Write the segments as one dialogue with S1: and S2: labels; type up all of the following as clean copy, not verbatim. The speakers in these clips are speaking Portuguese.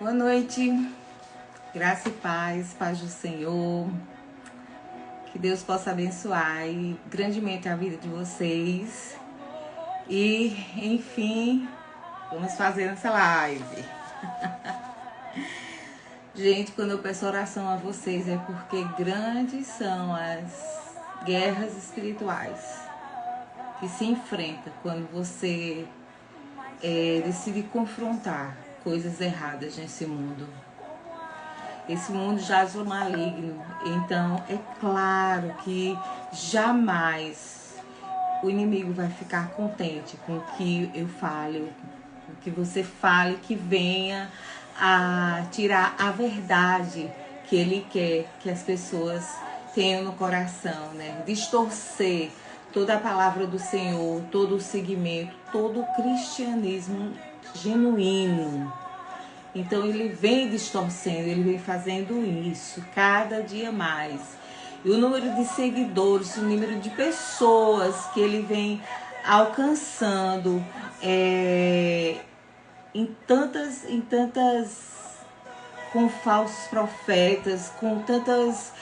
S1: Boa noite, graça e paz, paz do Senhor. Que Deus possa abençoar grandemente a vida de vocês. E, enfim, vamos fazer essa live. Gente, quando eu peço oração a vocês é porque grandes são as guerras espirituais que se enfrentam quando você decide confrontar coisas erradas nesse mundo. Esse mundo jaz o maligno, então é claro que jamais o inimigo vai ficar contente com o que eu fale, com o que você fale, que venha a tirar a verdade que ele quer que as pessoas tenham no coração, né? Distorcer toda a palavra do Senhor, todo o segmento, todo o cristianismo genuíno. Então ele vem distorcendo, ele vem fazendo isso cada dia mais. E o número de seguidores, o número de pessoas que ele vem alcançando em tantas, com falsos profetas, com tantas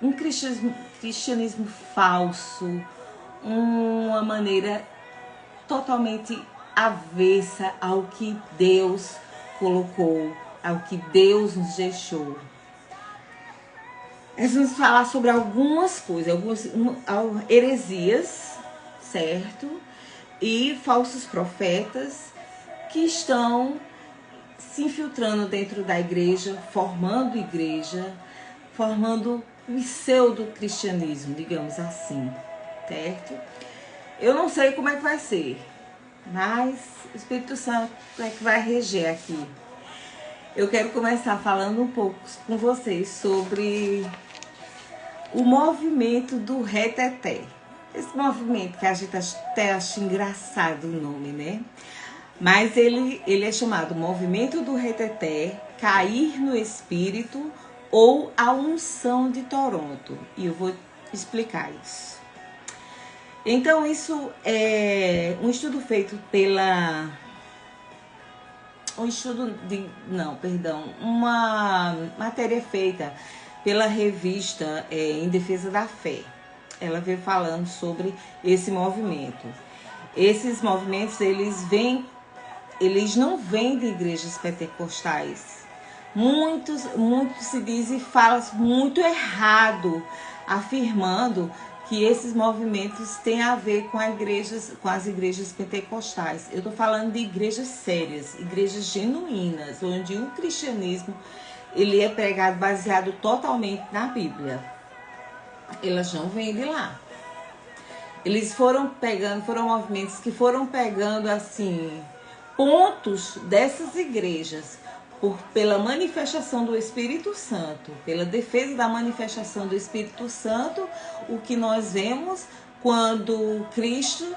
S1: um cristianismo falso, uma maneira totalmente avessa ao que Deus colocou, ao que Deus nos deixou. Nós vamos falar sobre algumas coisas, algumas heresias, certo? E falsos profetas que estão se infiltrando dentro da igreja, formando pseudo-cristianismo, digamos assim, certo? Eu não sei como é que vai ser, mas o Espírito Santo é que vai reger aqui. Eu quero começar falando um pouco com vocês sobre o movimento do reteté. Esse movimento que a gente até acha engraçado o nome, né? Mas ele é chamado movimento do reteté, cair no espírito ou a unção de Toronto. E eu vou explicar isso. Então, isso é um estudo feito uma matéria feita pela revista Em Defesa da Fé. Ela veio falando sobre esse movimento. Esses movimentos, eles não vêm de igrejas pentecostais. Muitos se dizem e falam muito errado, afirmando que esses movimentos têm a ver com as igrejas pentecostais. Eu estou falando de igrejas sérias, igrejas genuínas, onde o cristianismo ele é pregado baseado totalmente na Bíblia. Elas não vêm de lá. Eles foram movimentos que foram pegando assim pontos dessas igrejas pela manifestação do Espírito Santo, pela defesa da manifestação do Espírito Santo, o que nós vemos quando Cristo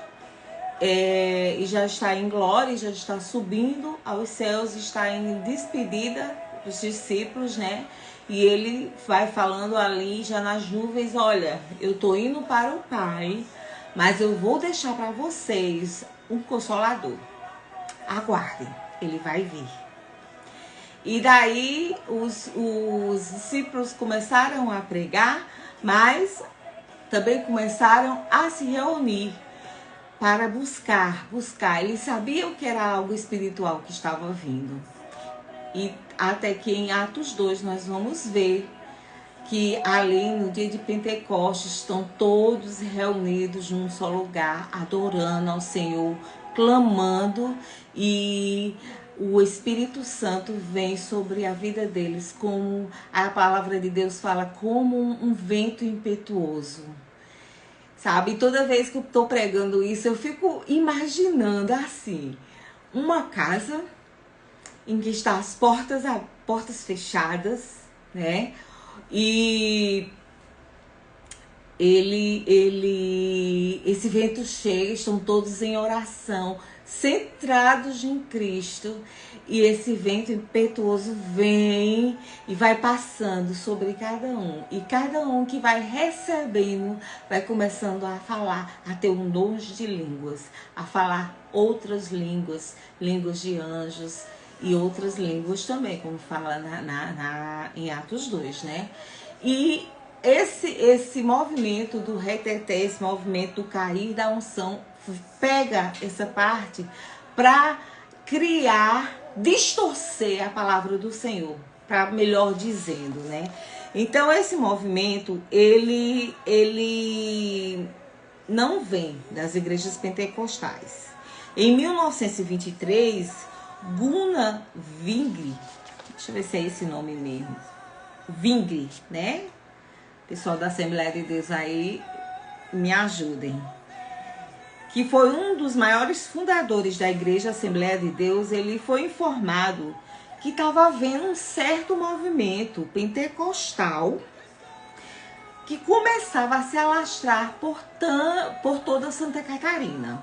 S1: já está em glória, já está subindo aos céus, está em despedida dos discípulos, né? E ele vai falando ali já nas nuvens, olha, eu estou indo para o Pai, mas eu vou deixar para vocês um Consolador. Aguardem, ele vai vir. E daí os discípulos começaram a pregar, mas também começaram a se reunir para buscar. Eles sabiam que era algo espiritual que estava vindo. E até que em Atos 2 nós vamos ver que ali no dia de Pentecostes estão todos reunidos num só lugar, adorando ao Senhor, clamando, e o Espírito Santo vem sobre a vida deles, como a palavra de Deus fala, como um vento impetuoso. Sabe, toda vez que eu estou pregando isso, eu fico imaginando assim, uma casa em que estão as portas fechadas, né? E esse vento chega, estão todos em oração, centrados em Cristo, e esse vento impetuoso vem e vai passando sobre cada um. E cada um que vai recebendo vai começando a falar, a ter um dom de línguas, a falar outras línguas, línguas de anjos e outras línguas também, como fala em Atos 2, né? E esse movimento do reteté, esse movimento do cair da unção, pega essa parte para criar, distorcer a palavra do Senhor, para melhor dizendo, né? Então esse movimento, ele não vem das igrejas pentecostais. Em 1923, Gunnar Wingre, deixa eu ver se é esse nome mesmo, Wingre, né? Pessoal da Assembleia de Deus aí, me ajudem. Que foi um dos maiores fundadores da Igreja Assembleia de Deus, ele foi informado que estava havendo um certo movimento pentecostal que começava a se alastrar por toda Santa Catarina.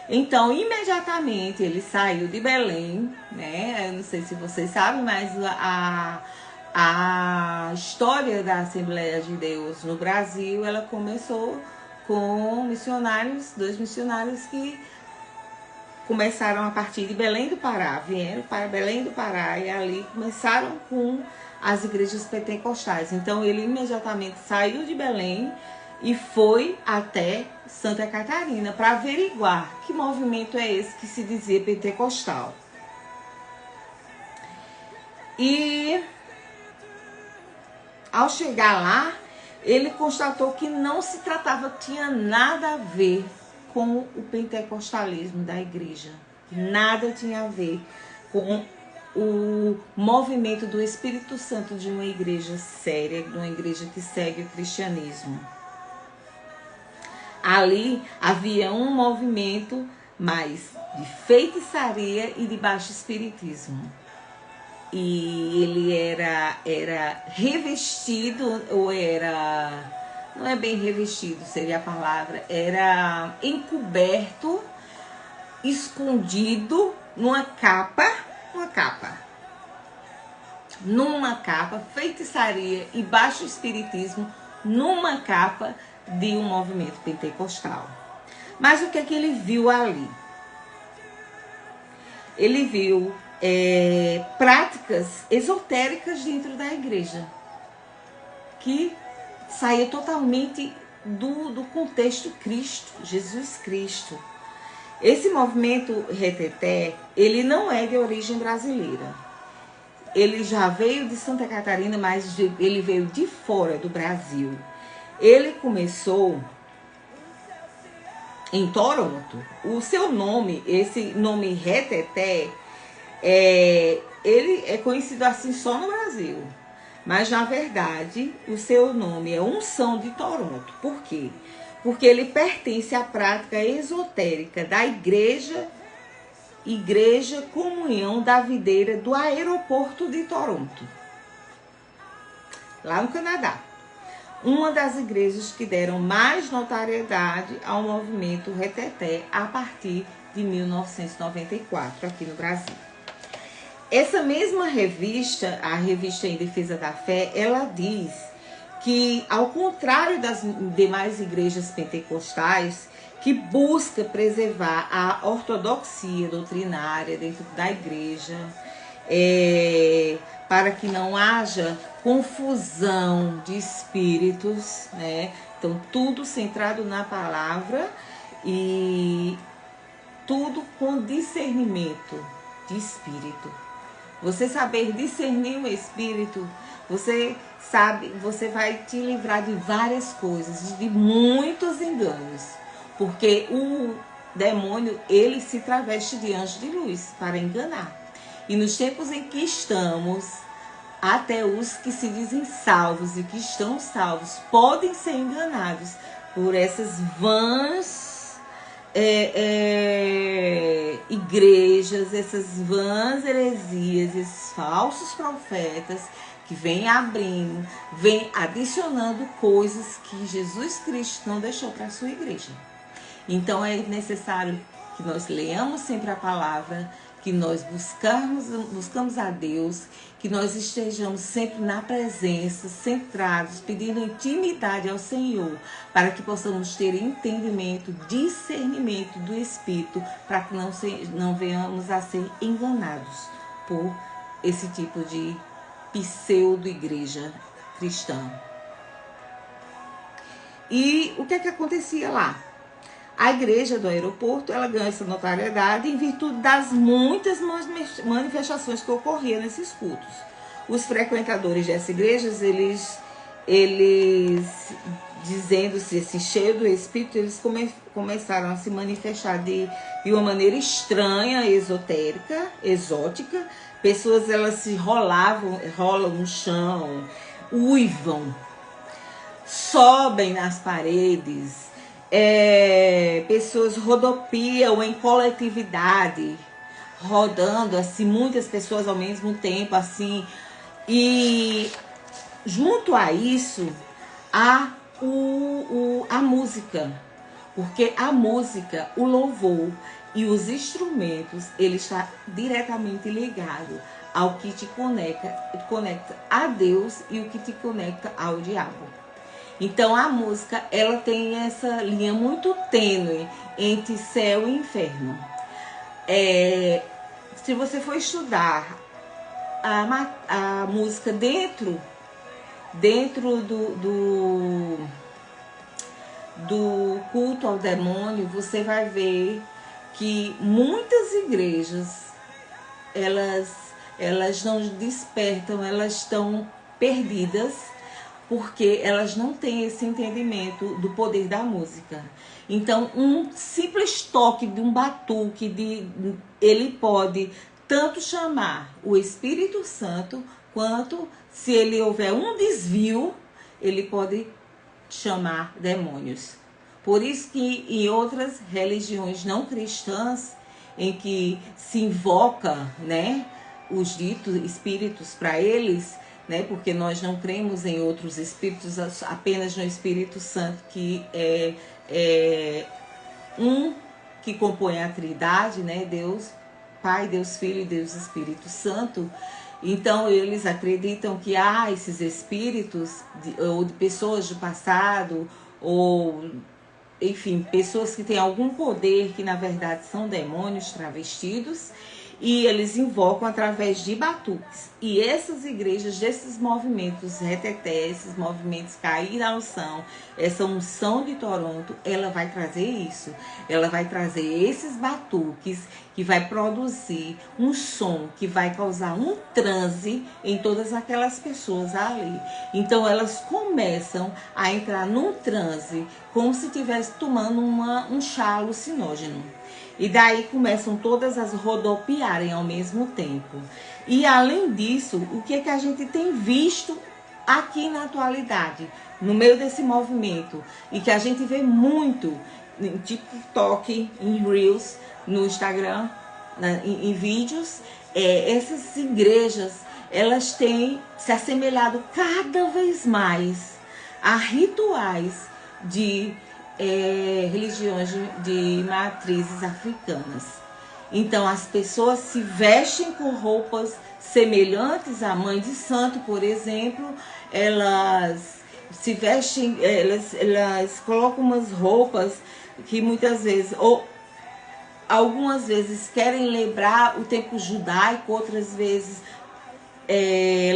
S1: Então, imediatamente, ele saiu de Belém, né? Eu não sei se vocês sabem, mas a história da Assembleia de Deus no Brasil, ela começou com missionários, 2 missionários que começaram a partir de Belém do Pará, vieram para Belém do Pará e ali começaram com as igrejas pentecostais. Então ele imediatamente saiu de Belém e foi até Santa Catarina para averiguar que movimento é esse que se dizia pentecostal. E ao chegar lá, ele constatou que não se tratava, tinha nada a ver com o pentecostalismo da igreja. Nada tinha a ver com o movimento do Espírito Santo de uma igreja séria, de uma igreja que segue o cristianismo. Ali havia um movimento mais de feitiçaria e de baixo espiritismo. E ele era revestido, ou era, não é bem revestido, seria a palavra, era encoberto, escondido numa capa, feitiçaria e baixo espiritismo, numa capa de um movimento pentecostal. Mas o que é que ele viu ali? Ele viu práticas esotéricas dentro da igreja, que saía totalmente do contexto Cristo, Jesus Cristo. Esse movimento reteté, ele não é de origem brasileira. Ele já veio de Santa Catarina, mas ele veio de fora do Brasil. Ele começou em Toronto. O seu nome, esse nome reteté, ele é conhecido assim só no Brasil. Mas, na verdade, o seu nome é Unção de Toronto. Por quê? Porque ele pertence à prática esotérica da Igreja Comunhão da Videira do aeroporto de Toronto, lá no Canadá. Uma das igrejas que deram mais notoriedade ao movimento reteté a partir de 1994, aqui no Brasil. Essa mesma revista, a revista Em Defesa da Fé, ela diz que, ao contrário das demais igrejas pentecostais, que busca preservar a ortodoxia doutrinária dentro da igreja, para que não haja confusão de espíritos, né? Então, tudo centrado na palavra e tudo com discernimento de espírito. Você saber discernir o espírito, você vai te livrar de várias coisas, de muitos enganos. Porque o demônio, ele se traveste de anjo de luz para enganar. E nos tempos em que estamos, até os que se dizem salvos e que estão salvos podem ser enganados por essas vãs igrejas, essas vãs heresias, esses falsos profetas que vêm abrindo, vêm adicionando coisas que Jesus Cristo não deixou para a sua igreja. Então é necessário que nós leamos sempre a palavra, que nós buscamos a Deus, que nós estejamos sempre na presença, centrados, pedindo intimidade ao Senhor, para que possamos ter entendimento, discernimento do Espírito, para que não venhamos a ser enganados por esse tipo de pseudo-igreja cristã. E o que é que acontecia lá? A igreja do aeroporto, ela ganha essa notoriedade em virtude das muitas manifestações que ocorriam nesses cultos. Os frequentadores dessas igrejas, eles dizendo-se assim, cheios do Espírito, eles começaram a se manifestar de uma maneira estranha, esotérica, exótica. Pessoas, elas se rolam no chão, uivam, sobem nas paredes. Pessoas rodopiam em coletividade, rodando assim, muitas pessoas ao mesmo tempo, assim. E junto a isso, há a música, porque a música, o louvor e os instrumentos, ele está diretamente ligado ao que te conecta a Deus e o que te conecta ao diabo. Então a música, ela tem essa linha muito tênue entre céu e inferno. Se você for estudar a música dentro do culto ao demônio, você vai ver que muitas igrejas, elas não despertam, elas estão perdidas, porque elas não têm esse entendimento do poder da música. Então, um simples toque de um batuque, ele pode tanto chamar o Espírito Santo, quanto, se ele houver um desvio, ele pode chamar demônios. Por isso que em outras religiões não cristãs, em que se invoca, né, os ditos espíritos para eles, né, porque nós não cremos em outros espíritos, apenas no Espírito Santo, que é um que compõe a Trindade, né, Deus Pai, Deus Filho e Deus Espírito Santo. Então eles acreditam que há esses espíritos ou de pessoas do passado, ou enfim, pessoas que têm algum poder, que na verdade são demônios travestidos, e eles invocam através de batuques. E essas igrejas, desses movimentos reteté, esses movimentos cair na unção, essa unção de Toronto, ela vai trazer isso. Ela vai trazer esses batuques, que vai produzir um som que vai causar um transe em todas aquelas pessoas ali. Então elas começam a entrar num transe, como se estivesse tomando um chá alucinógeno. E daí começam todas as rodopiarem ao mesmo tempo. E além disso, o que é que a gente tem visto aqui na atualidade, no meio desse movimento, e que a gente vê muito em TikTok, em Reels, no Instagram, em vídeos, essas igrejas, elas têm se assemelhado cada vez mais a rituais de religiões de matrizes africanas. Então as pessoas se vestem com roupas semelhantes à mãe de santo, por exemplo. Elas se vestem, elas colocam umas roupas que muitas vezes, ou algumas vezes, querem lembrar o tempo judaico, outras vezes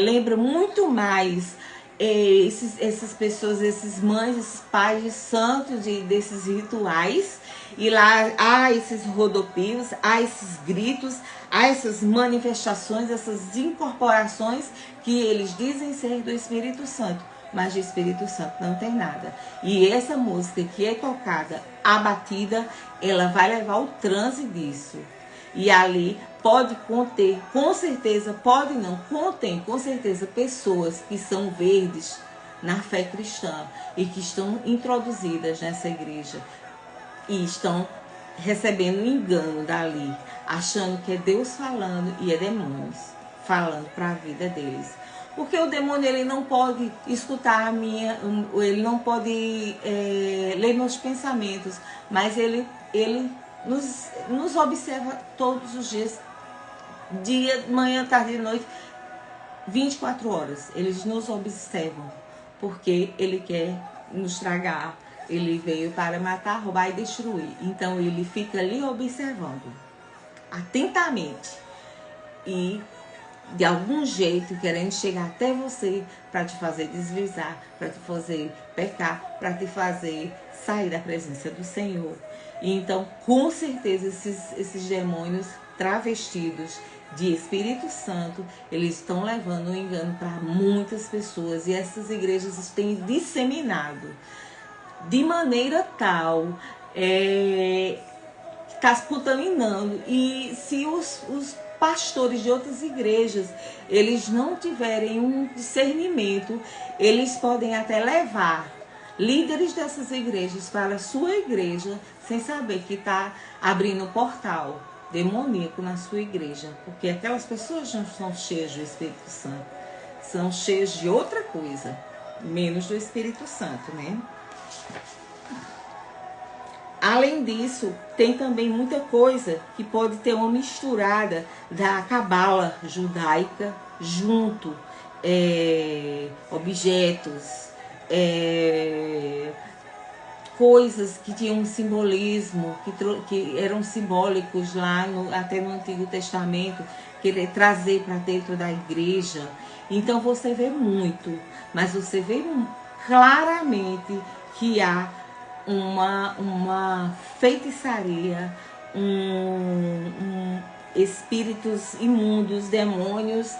S1: lembra muito mais essas pessoas, esses mães, esses pais de santos, desses rituais. E lá há esses rodopios, há esses gritos, há essas manifestações, essas incorporações que eles dizem ser do Espírito Santo, mas de Espírito Santo não tem nada. E essa música que é tocada, a batida, ela vai levar o transe disso. E ali pode conter, com certeza, pode não, contém com certeza pessoas que são verdes na fé cristã e que estão introduzidas nessa igreja e estão recebendo um engano dali, achando que é Deus falando e é demônios falando para a vida deles. Porque o demônio, ele não pode escutar ele não pode ler meus pensamentos, mas ele nos observa todos os dias, dia, manhã, tarde e noite, 24 horas. Eles nos observam, porque ele quer nos tragar. Ele veio para matar, roubar e destruir. Então ele fica ali observando atentamente e de algum jeito querendo chegar até você para te fazer deslizar, para te fazer pecar, para te fazer sair da presença do Senhor. E então, com certeza, esses demônios travestidos de Espírito Santo, eles estão levando o engano para muitas pessoas, e essas igrejas têm disseminado de maneira tal, está contaminando. E se os pastores de outras igrejas, eles não tiverem um discernimento, eles podem até levar líderes dessas igrejas para a sua igreja, sem saber que está abrindo um portal demoníaco na sua igreja, porque aquelas pessoas não são cheias do Espírito Santo, são cheias de outra coisa, menos do Espírito Santo, né? Além disso, tem também muita coisa que pode ter uma misturada da cabala judaica junto, objetos, coisas que tinham um simbolismo, que eram simbólicos lá até no Antigo Testamento, querer trazer para dentro da igreja. Então você vê muito, mas você vê claramente que há uma feitiçaria, espíritos imundos, demônios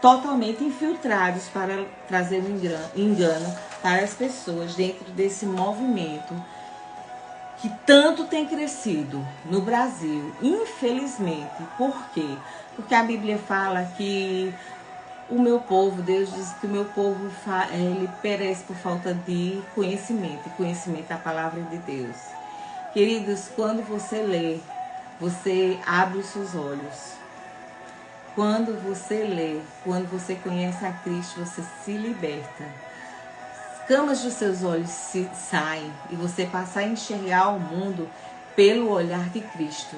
S1: totalmente infiltrados para trazer um engano para as pessoas dentro desse movimento que tanto tem crescido no Brasil, infelizmente. Por quê? Porque a Bíblia fala que o meu povo, Deus diz que o meu povo ele perece por falta de conhecimento, e conhecimento da palavra de Deus. Queridos, quando você lê, você abre os seus olhos. Quando você lê, quando você conhece a Cristo, você se liberta. As camas dos seus olhos saem e você passa a enxergar o mundo pelo olhar de Cristo.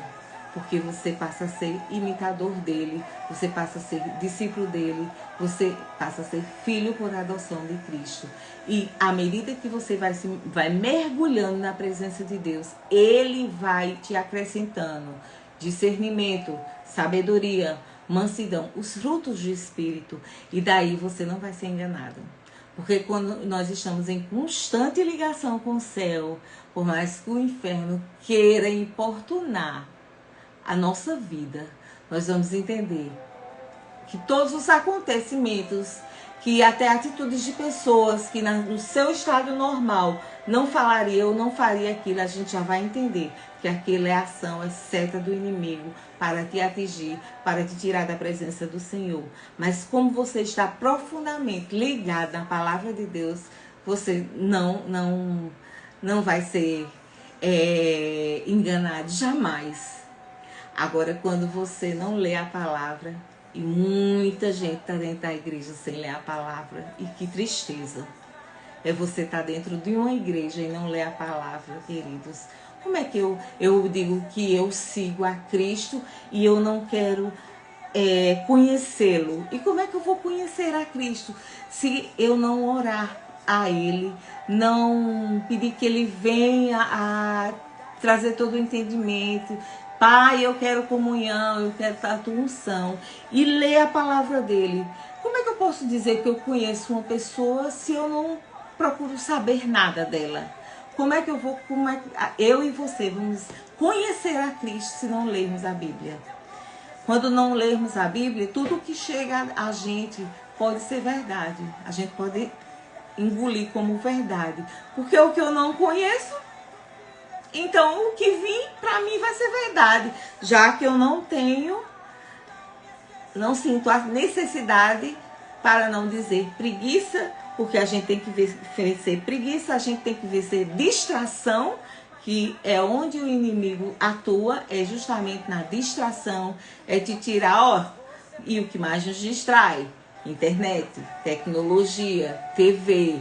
S1: Porque você passa a ser imitador dele, você passa a ser discípulo dele, você passa a ser filho por adoção de Cristo. E à medida que você vai mergulhando na presença de Deus, ele vai te acrescentando discernimento, sabedoria, mansidão, os frutos do Espírito. E daí você não vai ser enganado. Porque quando nós estamos em constante ligação com o céu, por mais que o inferno queira importunar a nossa vida, nós vamos entender que todos os acontecimentos, que até atitudes de pessoas que no seu estado normal não falaria ou não faria aquilo, a gente já vai entender que aquilo é ação, é seta do inimigo para te atingir, para te tirar da presença do Senhor. Mas como você está profundamente ligado na palavra de Deus, você não vai ser enganado jamais. Agora, quando você não lê a palavra, e muita gente está dentro da igreja sem ler a palavra, e que tristeza é você estar dentro de uma igreja e não ler a palavra, queridos. Como é que eu digo que eu sigo a Cristo e eu não quero conhecê-lo? E como é que eu vou conhecer a Cristo se eu não orar a Ele, não pedir que Ele venha a trazer todo o entendimento? Pai, eu quero comunhão, eu quero a tua unção, e ler a palavra dele. Como é que eu posso dizer que eu conheço uma pessoa se eu não procuro saber nada dela? Como é que eu e você vamos conhecer a Cristo se não lermos a Bíblia? Quando não lermos a Bíblia, tudo que chega a gente pode ser verdade. A gente pode engolir como verdade. Porque o que eu não conheço, então o que vir para mim vai ser verdade. Já que eu não sinto a necessidade, para não dizer preguiça, porque a gente tem que vencer preguiça, a gente tem que vencer distração, que é onde o inimigo atua, é justamente na distração, é te tirar, e o que mais nos distrai? Internet, tecnologia, TV,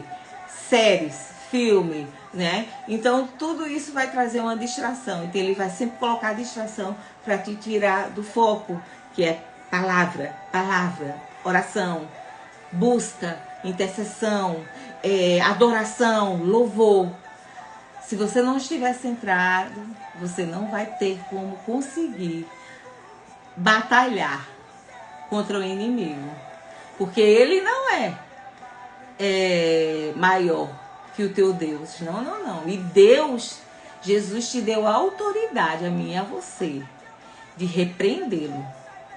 S1: séries, filme, né? Então tudo isso vai trazer uma distração. Então ele vai sempre colocar a distração para te tirar do foco, que é palavra, oração, busca, intercessão, adoração, louvor. Se você não estiver centrado, você não vai ter como conseguir batalhar contra o inimigo, porque ele não é maior que o teu Deus. Não. E Deus, Jesus te deu a autoridade, a mim e a você, de repreendê-lo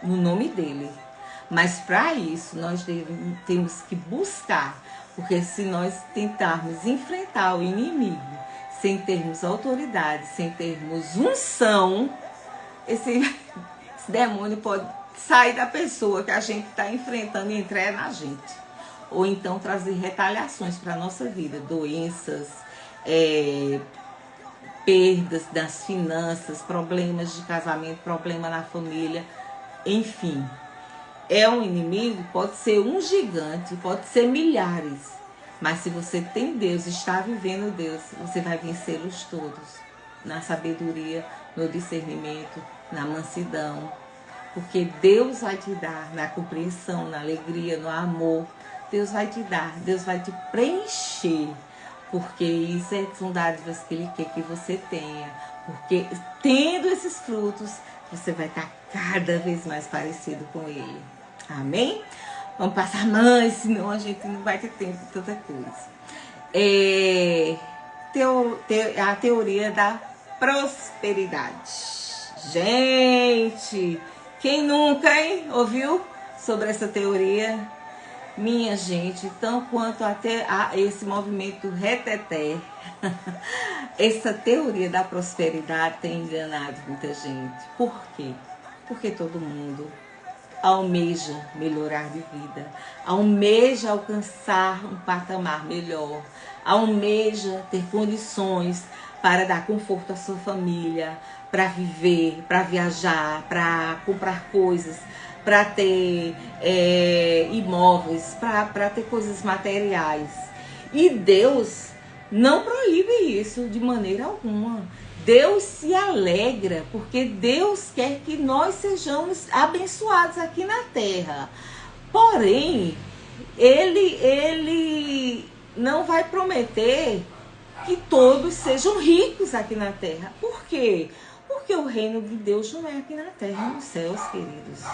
S1: no nome dele. Mas para isso nós temos que buscar, porque se nós tentarmos enfrentar o inimigo sem termos autoridade, sem termos unção, esse demônio pode sair da pessoa que a gente está enfrentando e entrar na gente. Ou então trazer retaliações para a nossa vida, doenças, perdas das finanças, problemas de casamento, problema na família, enfim. É um inimigo, pode ser um gigante, pode ser milhares, mas se você tem Deus, está vivendo Deus, você vai vencê-los todos, na sabedoria, no discernimento, na mansidão, porque Deus vai te dar, na compreensão, na alegria, no amor, Deus vai te dar, Deus vai te preencher, porque isso são dádivas que Ele quer que você tenha, porque tendo esses frutos, você vai estar cada vez mais parecido com Ele. Amém? Vamos passar mais, senão a gente não vai ter tempo de tanta coisa. A teoria da prosperidade. Gente, quem nunca, hein, ouviu sobre essa teoria? Minha gente, tão quanto até a esse movimento reteté, essa teoria da prosperidade tem enganado muita gente. Por quê? Porque todo mundo almeja melhorar de vida, almeja alcançar um patamar melhor, almeja ter condições para dar conforto à sua família, para viver, para viajar, para comprar coisas, para ter imóveis, para ter coisas materiais. E Deus não proíbe isso de maneira alguma. Deus se alegra, porque Deus quer que nós sejamos abençoados aqui na terra. Porém, Ele não vai prometer que todos sejam ricos aqui na terra. Por quê? Porque o reino de Deus não é aqui na terra, é nos céus, queridos.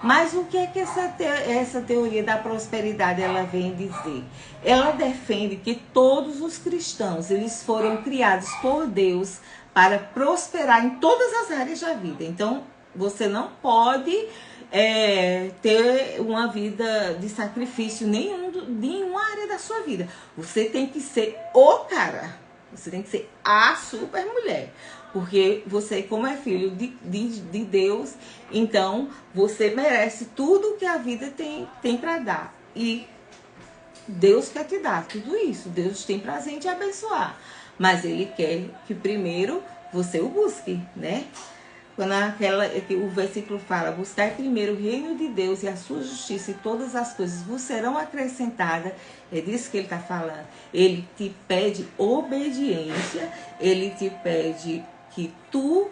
S1: Mas o que é que essa teoria da prosperidade ela vem dizer? Ela defende que todos os cristãos, eles foram criados por Deus para prosperar em todas as áreas da vida. Então, você não pode ter uma vida de sacrifício em nenhuma área da sua vida. Você tem que ser o cara. Você tem que ser a super mulher. Porque você, como é filho de Deus, então você merece tudo que a vida tem para dar. E Deus quer te dar tudo isso. Deus tem prazer em te abençoar. Mas Ele quer que primeiro você o busque, né? Quando o versículo fala, buscar primeiro o reino de Deus e a sua justiça, e todas as coisas vos serão acrescentadas, é disso que ele está falando. Ele te pede obediência, ele te pede que tu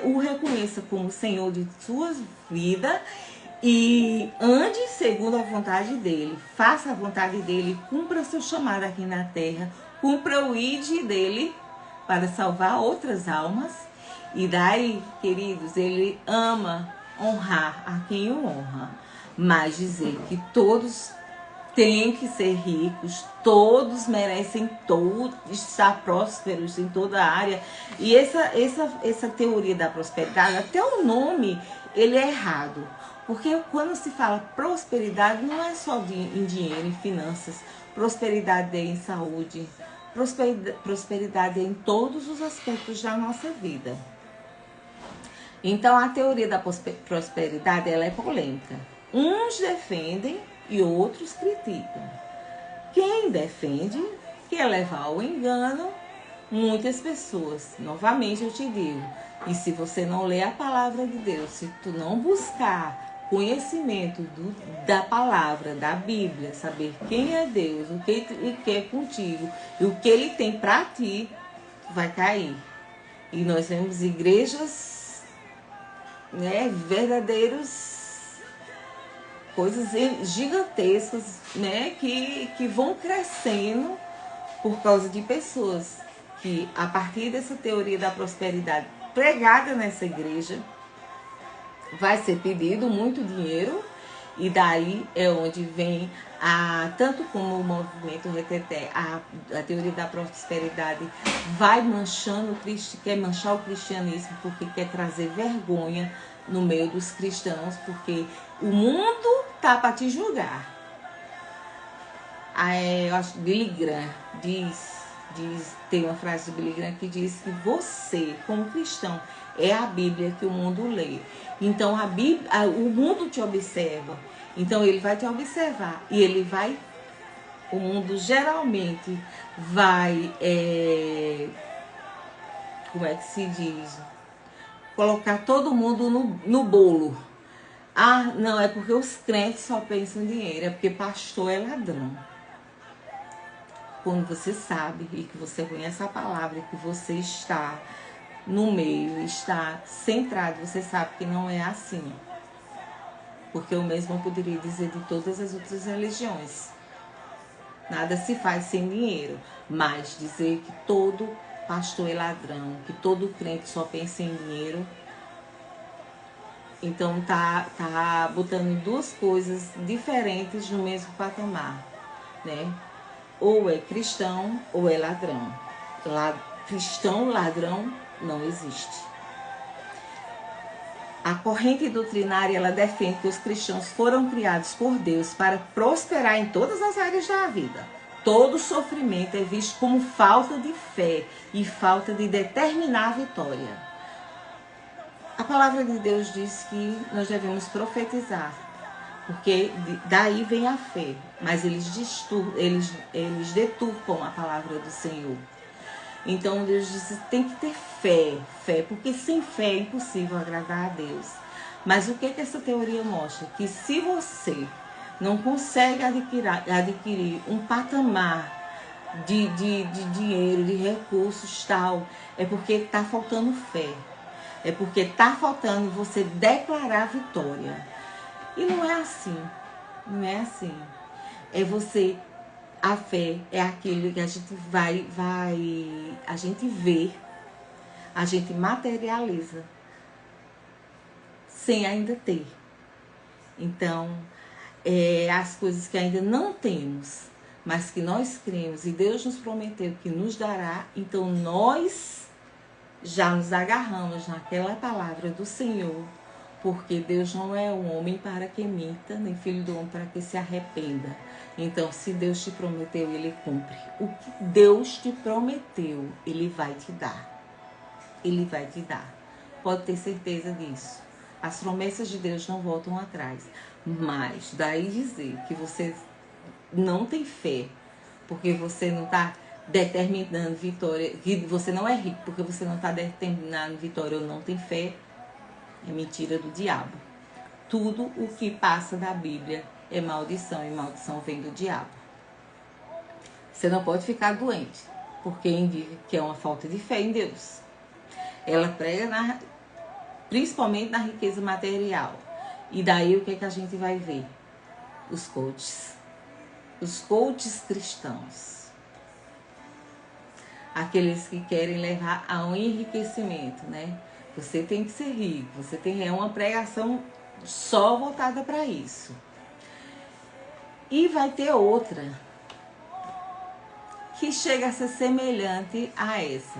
S1: o reconheça como Senhor de sua vida e ande segundo a vontade dele, faça a vontade dele, cumpra seu chamado aqui na terra, cumpra o ID dele para salvar outras almas. E daí, queridos, ele ama honrar a quem o honra, mas dizer que todos têm que ser ricos, todos merecem estar prósperos em toda a área. E essa teoria da prosperidade, até o nome, ele é errado. Porque quando se fala prosperidade, não é só em dinheiro, em finanças. Prosperidade é em saúde. Prosperidade é em todos os aspectos da nossa vida. Então, a teoria da prosperidade, ela é polêmica. Uns defendem e outros criticam. Quem defende quer levar ao engano muitas pessoas. Novamente eu te digo, e se você não ler a palavra de Deus, se tu não buscar conhecimento da palavra, da Bíblia, saber quem é Deus, o que Ele quer contigo e o que Ele tem para ti, vai cair. E nós vemos igrejas, né, verdadeiros, coisas gigantescas, né, que vão crescendo por causa de pessoas que, a partir dessa teoria da prosperidade pregada nessa igreja, vai ser pedido muito dinheiro, e daí é onde vem, tanto como o movimento Reteté, a teoria da prosperidade vai manchando quer manchar o cristianismo, porque quer trazer vergonha no meio dos cristãos, porque o mundo tá para te julgar. Eu acho que Billy Graham tem uma frase de Billy Graham que diz que você, como cristão, é a Bíblia que o mundo lê. Então o mundo te observa. Então ele vai te observar e o mundo geralmente vai, como é que se diz? Colocar todo mundo no bolo. Não, é porque os crentes só pensam em dinheiro, é porque pastor é ladrão. Quando você sabe e que você conhece a palavra, que você está no meio, está centrado, você sabe que não é assim. Porque eu mesmo poderia dizer de todas as outras religiões. Nada se faz sem dinheiro. Mas dizer que todo pastor é ladrão, que todo crente só pensa em dinheiro, então tá botando duas coisas diferentes no mesmo patamar, né? Ou é cristão ou é ladrão. Cristão, ladrão, não existe. A corrente doutrinária, ela defende que os cristãos foram criados por Deus para prosperar em todas as áreas da vida. Todo sofrimento é visto como falta de fé e falta de determinar a vitória. A palavra de Deus diz que nós devemos profetizar, porque daí vem a fé, mas eles deturpam a palavra do Senhor. Então Deus diz que tem que ter fé, porque sem fé é impossível agradar a Deus. Mas o que essa teoria mostra? Que se você não consegue adquirir um patamar de dinheiro, de recursos tal, é porque está faltando fé. É porque está faltando você declarar vitória. E não é assim. Não é assim. É você... A fé é aquilo que a gente a gente vê, a gente materializa, sem ainda ter. Então, as coisas que ainda não temos, mas que nós cremos e Deus nos prometeu que nos dará, então nós já nos agarramos naquela palavra do Senhor, porque Deus não é um homem para que minta, nem filho do homem para que se arrependa. Então, se Deus te prometeu, Ele cumpre. O que Deus te prometeu, Ele vai te dar. Ele vai te dar. Pode ter certeza disso. As promessas de Deus não voltam atrás. Mas, daí dizer que você não tem fé, porque você não está determinando vitória, que você não é rico porque você não está determinando vitória ou não tem fé, é mentira do diabo. Tudo o que passa da Bíblia é maldição, e maldição vem do diabo. Você não pode ficar doente, porque indica que é uma falta de fé em Deus. Ela prega principalmente na riqueza material. E daí o que a gente vai ver? Os coaches cristãos. Aqueles que querem levar a um enriquecimento, né? Você tem que ser rico, é uma pregação só voltada para isso. E vai ter outra que chega a ser semelhante a essa,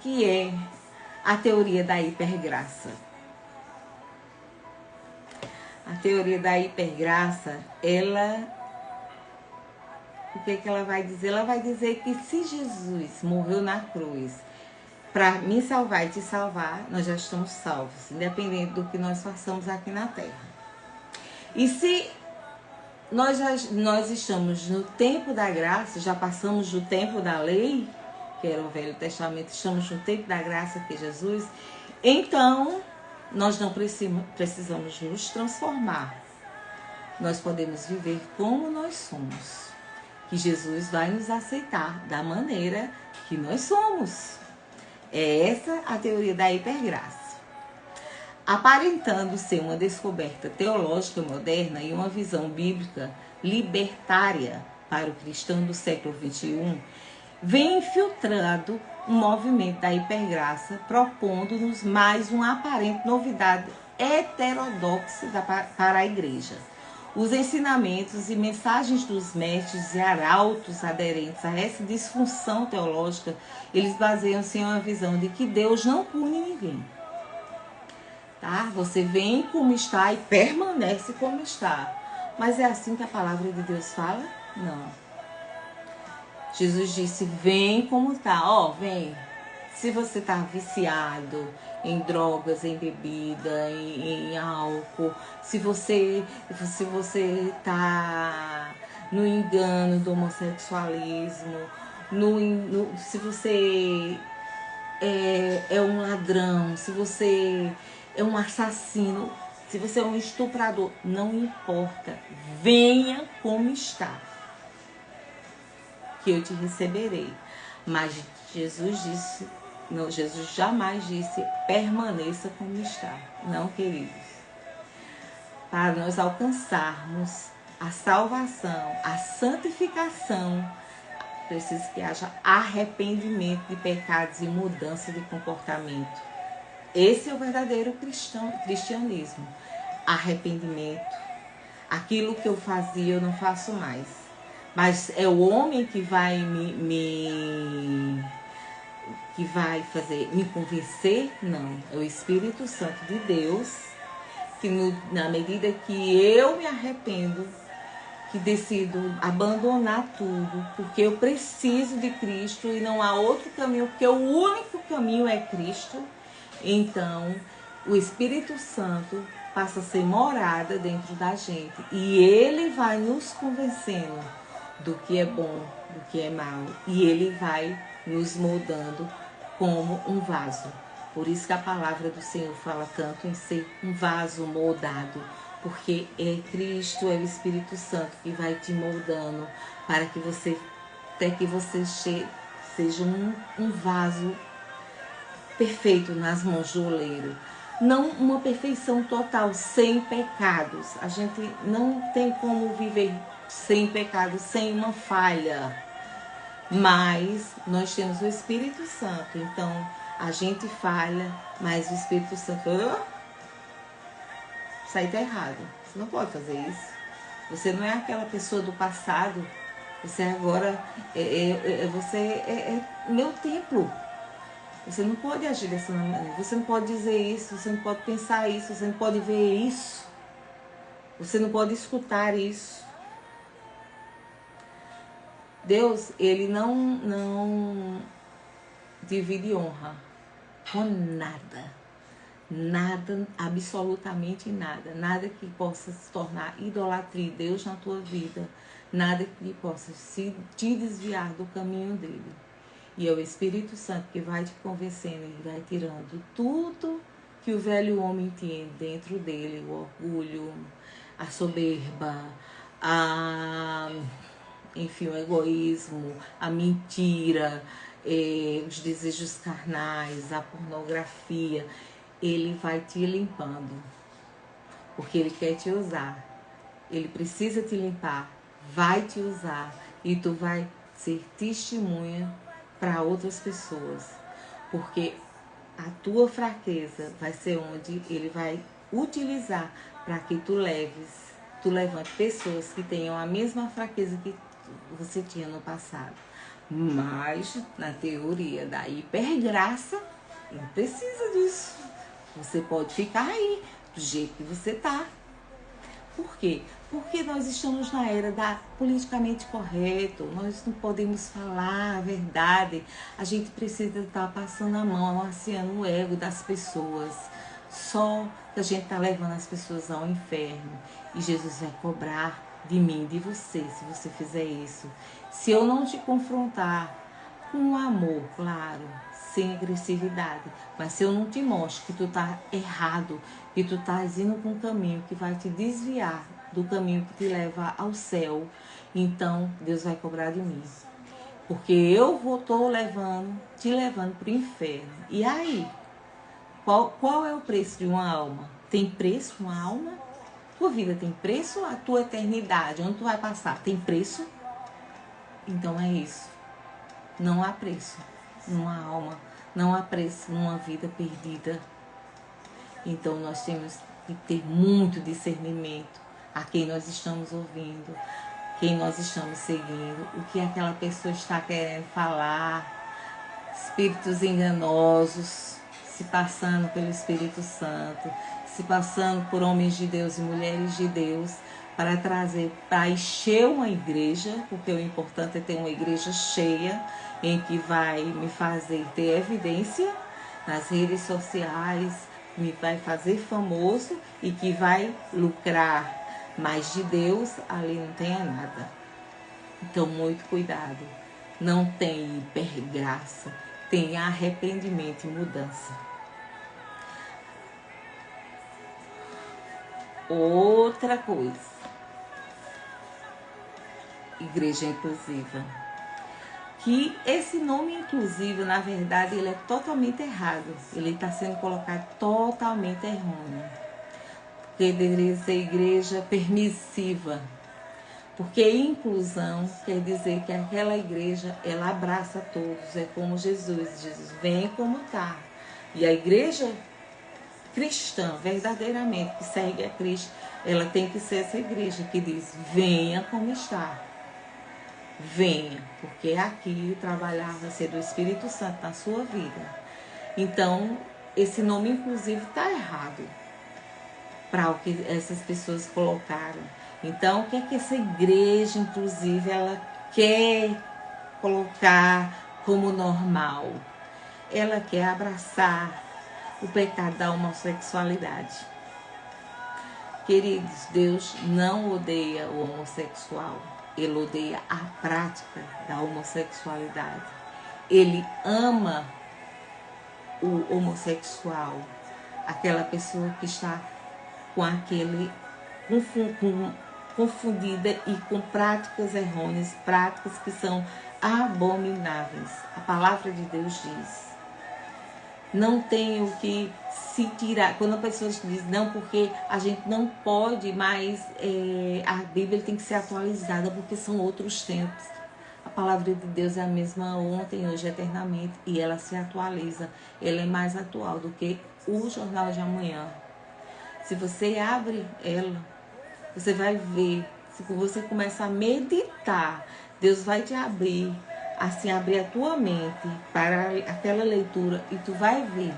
S1: que é a teoria da hipergraça. A teoria da hipergraça, o que ela vai dizer? Ela vai dizer que se Jesus morreu na cruz para me salvar e te salvar, nós já estamos salvos, independente do que nós façamos aqui na terra. E se nós estamos no tempo da graça, já passamos do tempo da lei, que era o Velho Testamento, estamos no tempo da graça, que é Jesus, então nós não precisamos nos transformar. Nós podemos viver como nós somos. Que Jesus vai nos aceitar da maneira que nós somos. É essa a teoria da hipergraça. Aparentando ser uma descoberta teológica moderna e uma visão bíblica libertária para o cristão do século XXI, vem infiltrando um movimento da hipergraça, propondo-nos mais uma aparente novidade heterodoxa para a igreja. Os ensinamentos e mensagens dos mestres e arautos aderentes a essa disfunção teológica, eles baseiam-se em uma visão de que Deus não pune ninguém. Tá? Você vem como está e permanece como está. Mas é assim que a palavra de Deus fala? Não. Jesus disse, vem como está. Ó, vem. Se você está viciado em drogas, em bebida, em álcool, se você está no engano do homossexualismo, se você é um ladrão, se você é um assassino, se você é um estuprador, não importa, venha como está, que eu te receberei. Mas Jesus disse, não, Jesus jamais disse, permaneça como está. Não, queridos. Para nós alcançarmos a salvação, a santificação, precisa que haja arrependimento de pecados e mudança de comportamento. Esse é o verdadeiro cristianismo. Arrependimento. Aquilo que eu fazia, eu não faço mais. Mas é o homem que vai que vai me convencer? Não. É o Espírito Santo de Deus que na medida que eu me arrependo, que decido abandonar tudo, porque eu preciso de Cristo e não há outro caminho, porque o único caminho é Cristo. Então, o Espírito Santo passa a ser morada dentro da gente. E ele vai nos convencendo do que é bom, do que é mal. E ele vai nos moldando como um vaso. Por isso que a palavra do Senhor fala tanto em ser um vaso moldado. Porque é Cristo, é o Espírito Santo que vai te moldando para que você, até que você seja um vaso perfeito nas mãos do oleiro. Não uma perfeição total, sem pecados. A gente não tem como viver sem pecado, sem uma falha. Mas nós temos o Espírito Santo. Então, a gente falha, mas o Espírito Santo... Isso aí tá errado. Você não pode fazer isso. Você não é aquela pessoa do passado. Você agora... você é meu templo. Você não pode agir dessa maneira, você não pode dizer isso, você não pode pensar isso, você não pode ver isso, você não pode escutar isso. Deus, ele não divide honra com nada. Nada, absolutamente nada. Nada que possa se tornar idolatria, Deus na tua vida. Nada que possa te desviar do caminho dele. E é o Espírito Santo que vai te convencendo e vai tirando tudo que o velho homem tinha dentro dele, o orgulho, a soberba, enfim, o egoísmo, a mentira, os desejos carnais, a pornografia. Ele vai te limpando, porque ele quer te usar. Ele precisa te limpar, vai te usar e tu vai ser testemunha para outras pessoas, porque a tua fraqueza vai ser onde ele vai utilizar para que tu levante pessoas que tenham a mesma fraqueza que você tinha no passado. Mas na teoria da hipergraça, não precisa disso. Você pode ficar aí do jeito que você tá. Por quê? Porque nós estamos na era da politicamente correto, nós não podemos falar a verdade, a gente precisa estar passando a mão, amaciando o ego das pessoas, só que a gente está levando as pessoas ao inferno e Jesus vai cobrar de mim, de você, se você fizer isso. Se eu não te confrontar com amor, claro, sem agressividade. Mas se eu não te mostro que tu tá errado, que tu tá indo com um caminho que vai te desviar do caminho que te leva ao céu, então Deus vai cobrar de mim. Porque eu te levando para o inferno. E aí? Qual é o preço de uma alma? Tem preço uma alma? Tua vida tem preço? A tua eternidade, onde tu vai passar, tem preço? Então é isso. Não há preço numa alma. Não há preço numa vida perdida. Então nós temos que ter muito discernimento a quem nós estamos ouvindo, quem nós estamos seguindo, o que aquela pessoa está querendo falar, espíritos enganosos, se passando pelo Espírito Santo, se passando por homens de Deus e mulheres de Deus, para trazer, para encher uma igreja, porque o importante é ter uma igreja cheia, em que vai me fazer ter evidência nas redes sociais, me vai fazer famoso e que vai lucrar. Mas de Deus ali não tem nada. Então, muito cuidado. Não tem hipergraça, tem arrependimento e mudança. Outra coisa. Igreja inclusiva. Que esse nome inclusivo, na verdade, ele é totalmente errado. Ele está sendo colocado totalmente errôneo. Porque deveria ser igreja permissiva. Porque inclusão quer dizer que aquela igreja, ela abraça todos. É como Jesus diz, vem como está. E a igreja cristã, verdadeiramente, que segue a Cristo, ela tem que ser essa igreja que diz, venha como está. Venha, porque aqui o trabalhar vai ser do Espírito Santo na sua vida. Então, esse nome inclusive está errado para o que essas pessoas colocaram. Então, o que é que essa igreja inclusive ela quer colocar como normal? Ela quer abraçar o pecado da homossexualidade. Queridos, Deus não odeia o homossexual. Ele odeia a prática da homossexualidade. Ele ama o homossexual, aquela pessoa que está com aquele confundida e com práticas errôneas, práticas que são abomináveis. A palavra de Deus diz. Não tem o que se tirar. Quando a pessoa diz não, porque a gente não pode mais, a Bíblia tem que ser atualizada porque são outros tempos. A palavra de Deus é a mesma ontem, hoje, eternamente, e ela se atualiza. Ela é mais atual do que o jornal de amanhã. Se você abre ela, você vai ver. Se você começa a meditar, Deus vai te abrir. Assim, abrir a tua mente para aquela leitura e tu vai ver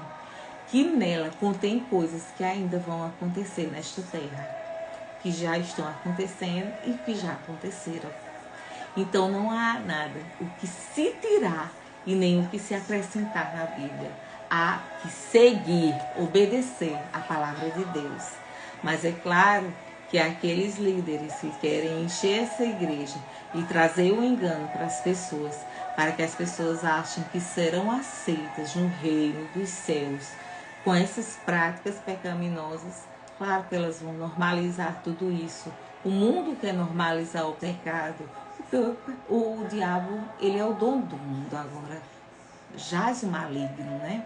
S1: que nela contém coisas que ainda vão acontecer nesta terra, que já estão acontecendo e que já aconteceram. Então não há nada o que se tirar e nem o que se acrescentar na Bíblia. Há que seguir, obedecer a palavra de Deus. Mas é claro que aqueles líderes que querem encher essa igreja e trazer o engano para as pessoas, para que as pessoas achem que serão aceitas no reino dos céus com essas práticas pecaminosas, claro que elas vão normalizar tudo isso. O mundo quer normalizar o pecado. O diabo, ele é o dono do mundo agora. Jaz o maligno, né?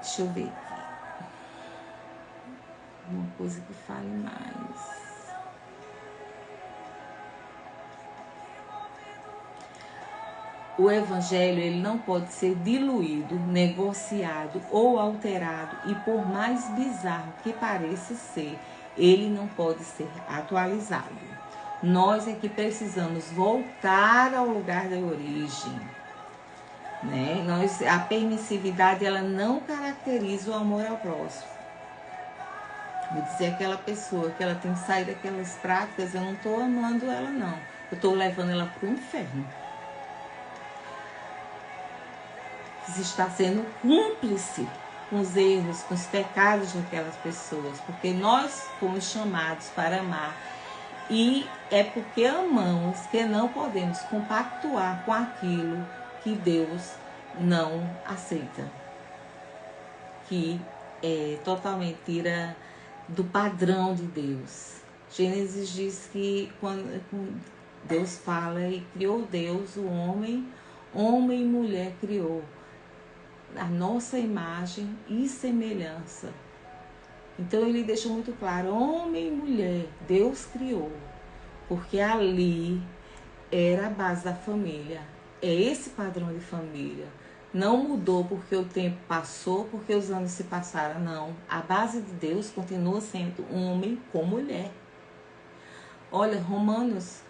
S1: Deixa eu ver aqui. Uma coisa que fale mais. O evangelho ele não pode ser diluído, negociado ou alterado, e por mais bizarro que pareça ser, ele não pode ser atualizado. Nós é que precisamos voltar ao lugar da origem. Né? A permissividade ela não caracteriza o amor ao próximo. Vou dizer aquela pessoa que ela tem que sair daquelas práticas, eu não estou amando ela não, eu estou levando ela para o inferno. Você está sendo cúmplice com os erros, com os pecados daquelas pessoas, porque nós fomos chamados para amar. E é porque amamos que não podemos compactuar com aquilo que Deus não aceita, que totalmente tira do padrão de Deus. Gênesis diz que quando Deus fala e criou Deus o homem e mulher criou, a nossa imagem e semelhança. Então ele deixa muito claro, homem e mulher, Deus criou, porque ali era a base da família, é esse padrão de família. Não mudou porque o tempo passou, porque os anos se passaram, não. A base de Deus continua sendo homem com mulher. Olha, Romanos,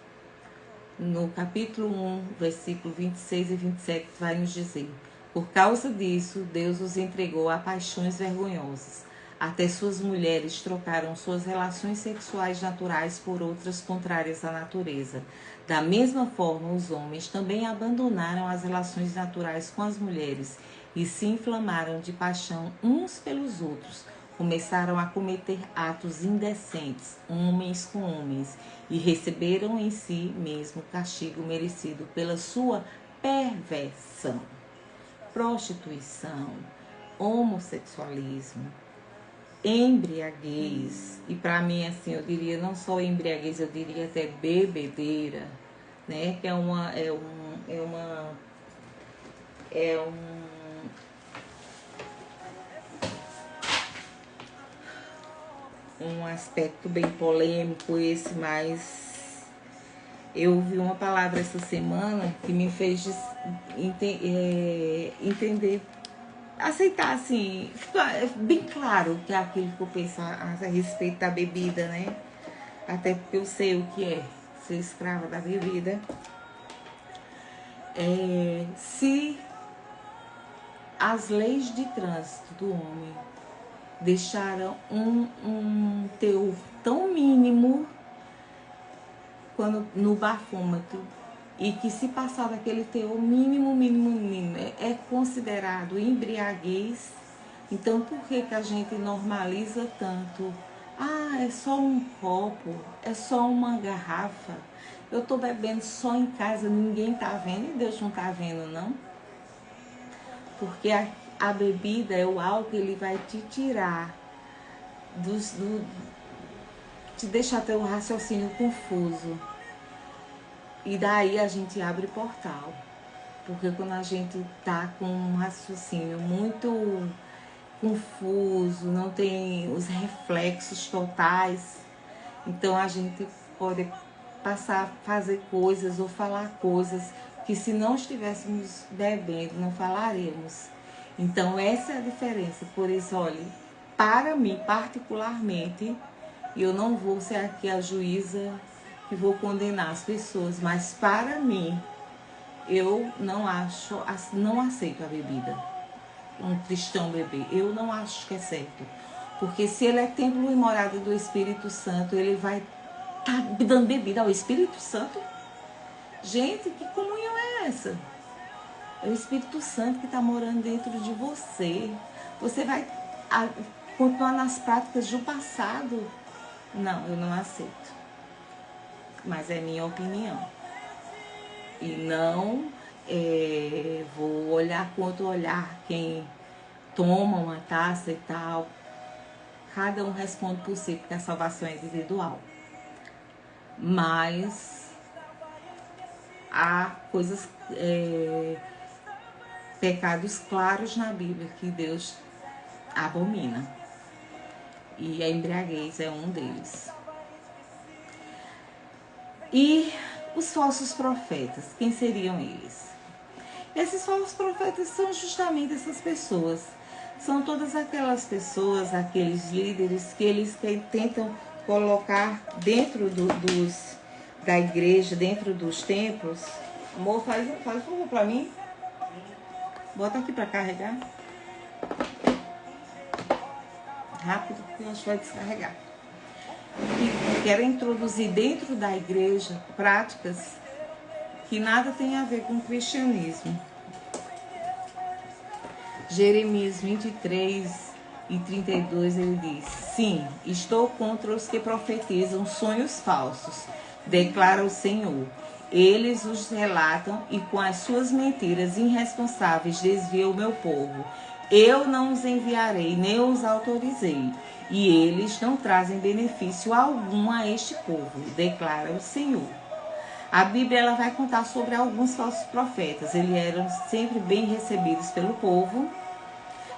S1: no capítulo 1, versículo 26 e 27, vai nos dizer: por causa disso, Deus os entregou a paixões vergonhosas. Até suas mulheres trocaram suas relações sexuais naturais por outras contrárias à natureza. Da mesma forma, os homens também abandonaram as relações naturais com as mulheres e se inflamaram de paixão uns pelos outros. Começaram a cometer atos indecentes, homens com homens, e receberam em si mesmo o castigo merecido pela sua perversão. Prostituição, homossexualismo, embriaguez, e para mim, assim, eu diria não só embriaguez, eu diria até bebedeira, né? Que é um aspecto bem polêmico esse, mas eu ouvi uma palavra essa semana que me fez entender, aceitar, assim, fica bem claro que é aquilo que eu penso a respeito da bebida, né? Até porque eu sei o que é ser escrava da bebida. Se as leis de trânsito do homem deixaram um teor tão mínimo quando no bafômetro, e que se passar daquele teor mínimo, é considerado embriaguez, então por que a gente normaliza tanto? Ah, é só um copo, é só uma garrafa, eu tô bebendo só em casa, ninguém tá vendo e Deus não tá vendo, não? Porque a bebida, é o álcool, ele vai te tirar te deixar ter um raciocínio confuso. E daí a gente abre portal. Porque quando a gente tá com um raciocínio muito confuso, não tem os reflexos totais, então a gente pode passar a fazer coisas ou falar coisas que, se não estivéssemos bebendo, não falaremos. Então essa é a diferença. Por isso, olha, para mim particularmente, eu não vou ser aqui a juíza que vou condenar as pessoas, mas para mim, eu não aceito a bebida. Um cristão beber, eu não acho que é certo. Porque se ele é templo e morada do Espírito Santo, ele vai estar dando bebida ao Espírito Santo? Gente, que comunhão é essa? É o Espírito Santo que está morando dentro de você. Você vai continuar nas práticas do passado? Não, eu não aceito. Mas é minha opinião. E não vou olhar com outro olhar quem toma uma taça e tal. Cada um responde por si, porque a salvação é individual. Mas há coisas, pecados claros na Bíblia que Deus abomina. E a embriaguez é um deles. E os falsos profetas, quem seriam eles? Esses falsos profetas são justamente essas pessoas. São todas aquelas pessoas, aqueles líderes que eles tentam colocar dentro da igreja, dentro dos templos. Amor, faz um favor pra mim. Bota aqui pra carregar. Rápido, que eu acho que vai descarregar. Que querem introduzir dentro da igreja práticas que nada tem a ver com o cristianismo. Jeremias 23 e 32, ele diz: sim, estou contra os que profetizam sonhos falsos, declara o Senhor. Eles os relatam e com as suas mentiras irresponsáveis desviam o meu povo. Eu não os enviarei, nem os autorizei, e eles não trazem benefício algum a este povo, declara o Senhor. A Bíblia ela vai contar sobre alguns falsos profetas. Eles eram sempre bem recebidos pelo povo,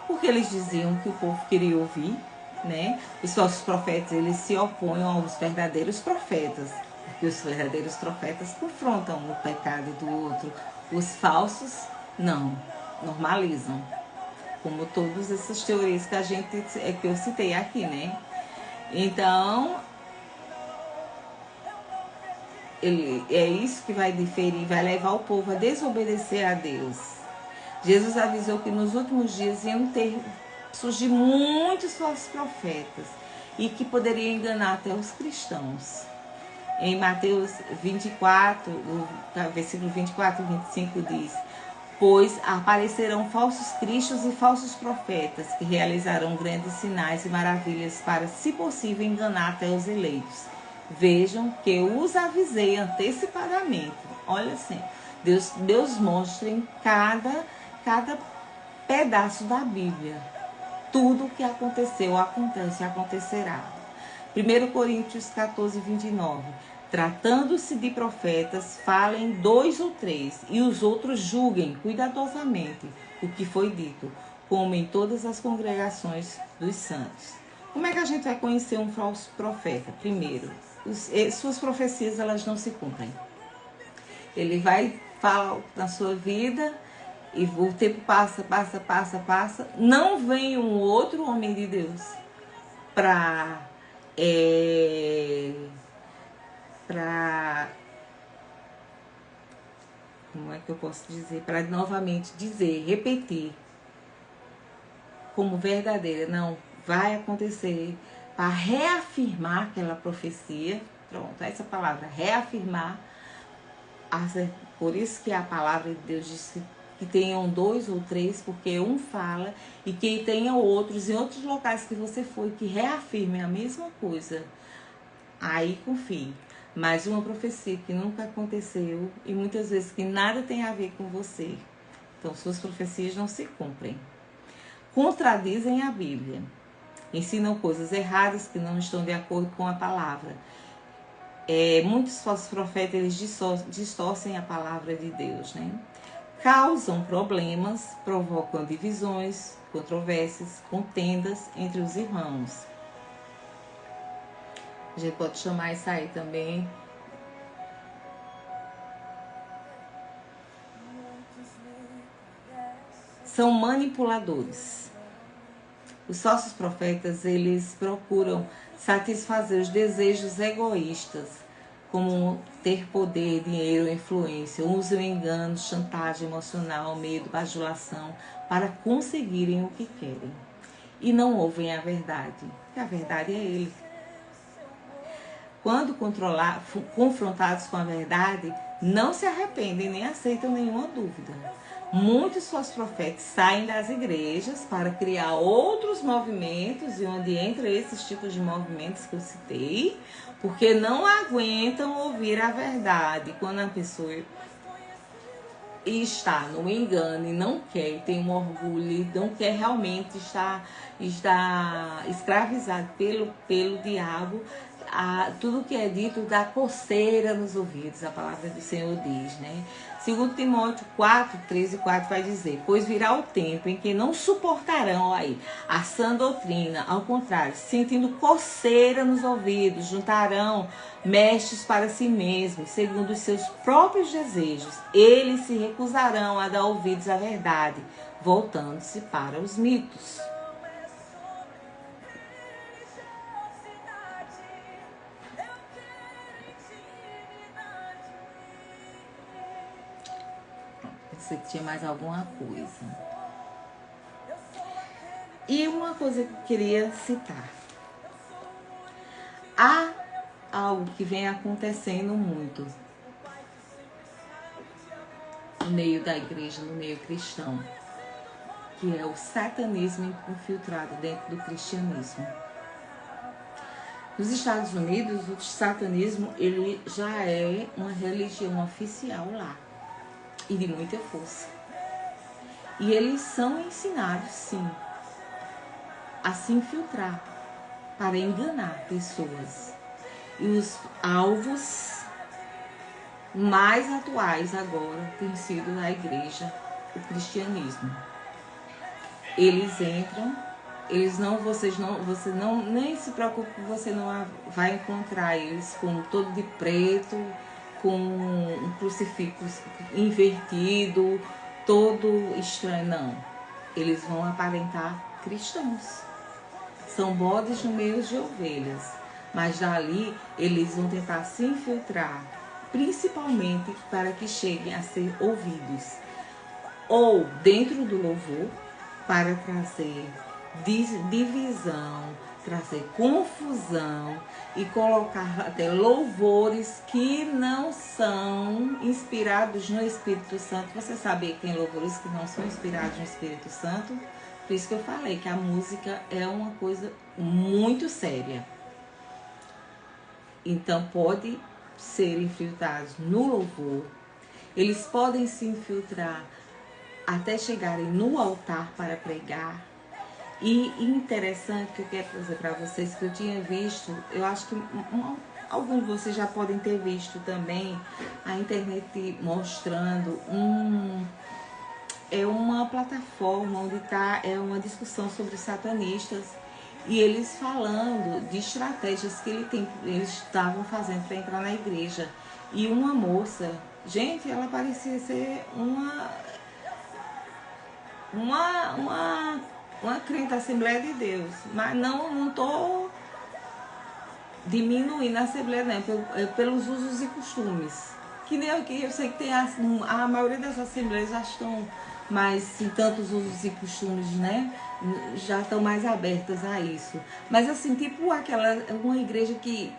S1: porque eles diziam que o povo queria ouvir, né? Os falsos profetas, eles se opõem aos verdadeiros profetas, porque os verdadeiros profetas confrontam o pecado do outro. Os falsos, não, normalizam. Como todas essas teorias que eu citei aqui, né? Então, é isso que vai diferir, vai levar o povo a desobedecer a Deus. Jesus avisou que nos últimos dias iam surgir muitos falsos profetas e que poderiam enganar até os cristãos. Em Mateus 24, versículo 24 e 25 diz: pois aparecerão falsos cristos e falsos profetas que realizarão grandes sinais e maravilhas para, se possível, enganar até os eleitos. Vejam que eu os avisei antecipadamente. Olha assim, Deus mostra em cada pedaço da Bíblia. Tudo o que aconteceu, acontece e acontecerá. 1 Coríntios 14, 29. Tratando-se de profetas, falem 2 ou 3, e os outros julguem cuidadosamente o que foi dito, como em todas as congregações dos santos. Como é que a gente vai conhecer um falso profeta? Primeiro, suas profecias elas não se cumprem. Ele vai falar na sua vida e o tempo passa. Não vem um outro homem de Deus para como é que eu posso dizer? Para novamente dizer, repetir como verdadeira. Não, vai acontecer para reafirmar aquela profecia. Pronto, essa palavra, reafirmar. Por isso que a palavra de Deus diz que tenham 2 ou 3, porque um fala, e que tenha outros em outros locais que você foi, que reafirmem a mesma coisa. Aí confie. Mas uma profecia que nunca aconteceu e muitas vezes que nada tem a ver com você. Então suas profecias não se cumprem. Contradizem a Bíblia. Ensinam coisas erradas que não estão de acordo com a palavra. Muitos falsos profetas eles distorcem a palavra de Deus, né? Causam problemas, provocam divisões, controvérsias, contendas entre os irmãos. A gente pode chamar isso aí também. São manipuladores. Os falsos profetas, eles procuram satisfazer os desejos egoístas, como ter poder, dinheiro, influência. Usam engano, chantagem emocional, medo, bajulação, para conseguirem o que querem. E não ouvem a verdade, porque a verdade é Ele. Quando confrontados com a verdade, não se arrependem nem aceitam nenhuma dúvida. Muitos falsos profetas saem das igrejas para criar outros movimentos, e onde entra esses tipos de movimentos que eu citei, porque não aguentam ouvir a verdade. Quando a pessoa está no engano e não quer, tem um orgulho, não quer realmente estar escravizado pelo diabo, tudo que é dito dá coceira nos ouvidos, a palavra do Senhor diz, né? 2 Timóteo 4, 13 e 4 vai dizer: pois virá o tempo em que não suportarão a sã doutrina, ao contrário, sentindo coceira nos ouvidos, juntarão mestres para si mesmos, segundo os seus próprios desejos. Eles se recusarão a dar ouvidos à verdade, voltando-se para os mitos. Pensei que tinha mais alguma coisa. E uma coisa que eu queria citar. Há algo que vem acontecendo muito no meio da igreja, no meio cristão, que é o satanismo infiltrado dentro do cristianismo. Nos Estados Unidos, o satanismo ele já é uma religião oficial lá e de muita força. E eles são ensinados, sim, a se infiltrar para enganar pessoas. E os alvos mais atuais agora têm sido a igreja, o cristianismo. Eles entram, você não, nem se preocupe que você não vai encontrar eles com todo de preto, com um crucifixo invertido, todo estranho, não. Eles vão aparentar cristãos. São bodes no meio de ovelhas, mas dali eles vão tentar se infiltrar, principalmente para que cheguem a ser ouvidos, ou dentro do louvor, para trazer divisão, trazer confusão e colocar até louvores que não são inspirados no Espírito Santo. Você sabia que tem louvores que não são inspirados no Espírito Santo? Por isso que eu falei que a música é uma coisa muito séria. Então pode ser infiltrados no louvor, eles podem se infiltrar até chegarem no altar para pregar. E interessante que eu quero trazer para vocês, que eu tinha visto, eu acho que alguns de vocês já podem ter visto também a internet mostrando uma plataforma onde é uma discussão sobre os satanistas e eles falando de estratégias que eles estavam fazendo para entrar na igreja. E uma moça, gente, ela parecia ser uma crente da Assembleia de Deus, mas não tô diminuindo a Assembleia, não, pelos usos e costumes. Que nem aqui, eu sei que tem a maioria das assembleias já estão mais, sem tantos usos e costumes, né? Já estão mais abertas a isso. Mas assim, tipo uma igreja que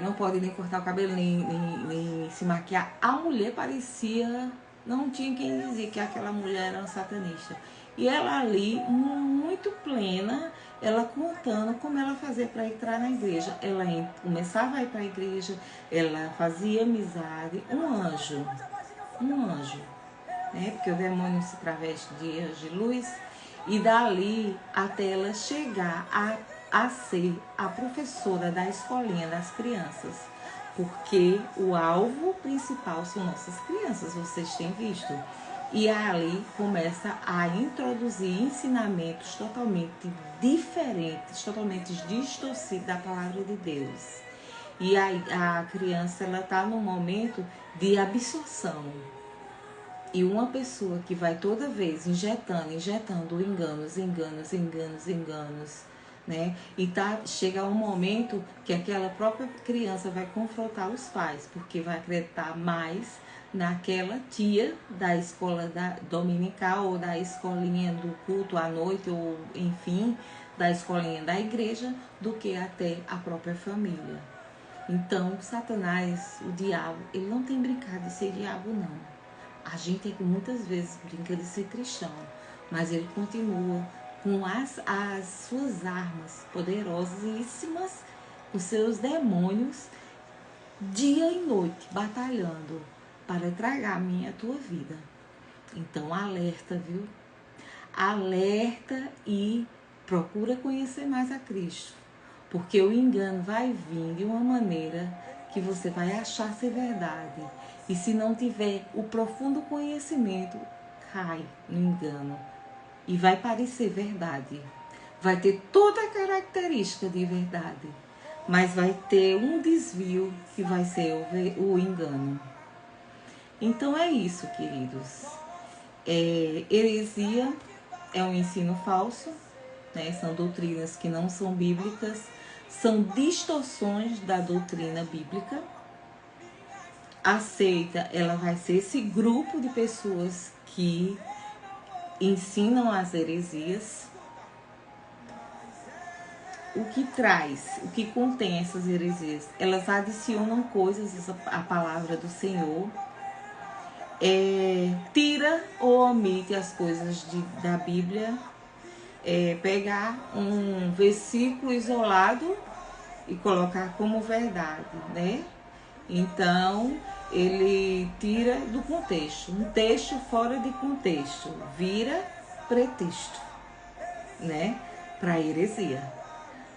S1: não pode nem cortar o cabelo, nem se maquiar. A mulher parecia, não tinha quem dizer que aquela mulher era uma satanista. E ela ali, muito plena, ela contando como ela fazia para entrar na igreja. Ela começava a ir para a igreja, ela fazia amizade, um anjo, né? Porque o demônio se traveste de anjo de luz. E dali até ela chegar a ser a professora da escolinha das crianças. Porque o alvo principal são nossas crianças, vocês têm visto. E ali começa a introduzir ensinamentos totalmente diferentes, totalmente distorcidos da palavra de Deus. E a criança ela está num momento de absorção. E uma pessoa que vai toda vez injetando enganos, né? E chega um momento que aquela própria criança vai confrontar os pais, porque vai acreditar mais naquela tia da escola dominical ou da escolinha do culto à noite, ou enfim, da escolinha da igreja, do que até a própria família. Então, Satanás, o diabo, ele não tem brincado de ser diabo, não. A gente muitas vezes brinca de ser cristão, mas ele continua com as suas armas poderosíssimas, os seus demônios, dia e noite, batalhando para tragar a minha e a tua vida. Então alerta, viu? Alerta e procura conhecer mais a Cristo, porque o engano vai vir de uma maneira que você vai achar ser verdade. E se não tiver o profundo conhecimento, cai no engano e vai parecer verdade. Vai ter toda a característica de verdade, mas vai ter um desvio que vai ser o engano. Então é isso, queridos. Heresia é um ensino falso, né? São doutrinas que não são bíblicas, são distorções da doutrina bíblica. A seita, ela vai ser esse grupo de pessoas que ensinam as heresias. O que contém essas heresias? Elas adicionam coisas à palavra do Senhor, tira ou omite as coisas da Bíblia, pegar um versículo isolado e colocar como verdade, né? Então, ele tira do contexto. Um texto fora de contexto vira pretexto, né? Para heresia.